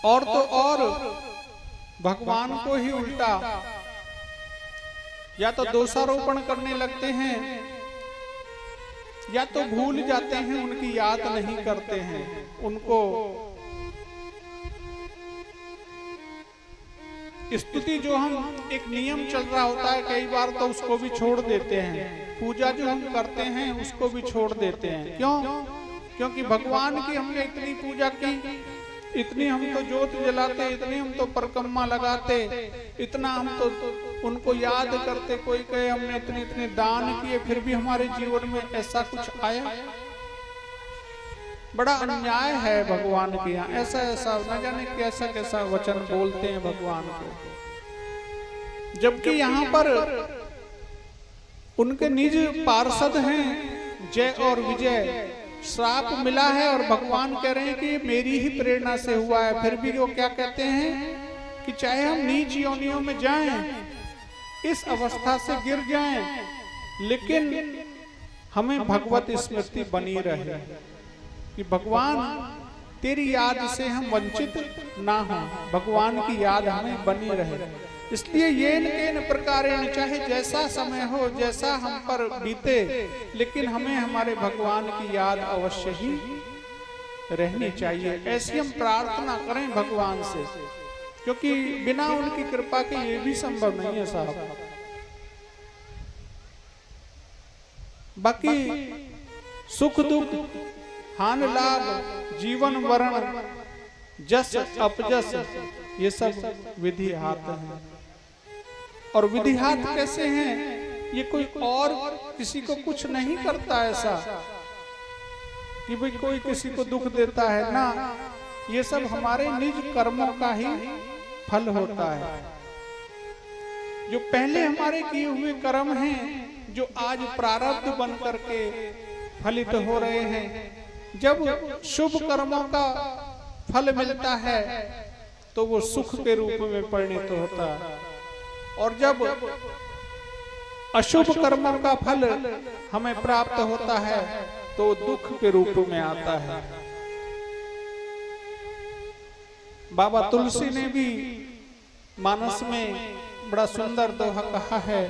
और तो और भगवान को ही उल्टा या तो दोषारोपण करने लगते हैं या तो भूल जाते हैं, उनकी याद नहीं करते हैं, उनको स्तुति जो हम एक नियम चल रहा होता है कई बार तो उसको भी छोड़ देते हैं, पूजा जो हम करते हैं उसको भी छोड़ देते हैं। क्यों? क्योंकि भगवान की हमने इतनी पूजा की, इतनी हम तो ज्योत जलाते, इतनी हम तो परिक्रमा लगाते, इतना हम तो उनको याद करते, कोई कहे हमने इतने इतने दान किए, फिर भी हमारे जीवन में ऐसा कुछ आया। बड़ा अन्याय है भगवान के यहाँ। ऐसा ऐसा न जाने कैसा कैसा वचन बोलते हैं भगवान को, जबकि यहाँ पर उनके निज पार्षद हैं जय और विजय, श्राप मिला है और भगवान कह रहे हैं कि ये मेरी ही प्रेरणा से हुआ है। फिर भी वो क्या कहते हैं कि चाहे हम नीच योनियों में जाएं, इस अवस्था से गिर जाएं, लेकिन हमें भगवत स्मृति बनी रहे कि भगवान तेरी याद से हम वंचित ना हो, भगवान की याद हमें बनी रहे। इसलिए ये न प्रकारेण, चाहे जैसा समय हो, जैसा हम पर बीते, लेकिन हमें हमारे भगवान की याद अवश्य ही रहनी चाहिए। ऐसी हम प्रार्थना करें भगवान से, क्योंकि बिना उनकी कृपा के ये भी संभव नहीं है साहब। बाकी सुख दुख, हान लाभ, जीवन वर्ण, जस अपजस, ये सब विधि हाथ है। और विधि हाथ कैसे हैं? ये कोई और किसी को कुछ नहीं करता ऐसा कि भाई कोई किसी को दुख देता है ना, ये सब हमारे निज कर्मों का ही फल होता है। जो पहले हमारे किए हुए कर्म हैं, जो आज प्रारब्ध बन करके फलित हो रहे हैं, जब शुभ कर्मों का फल मिलता है तो वो सुख के रूप में परिणत होता है, और जब अशुभ कर्मों का फल हमें प्राप्त होता है तो दुख के रूप में आता है। बाबा तुलसी ने भी मानस में बड़ा सुंदर दोहा कहा है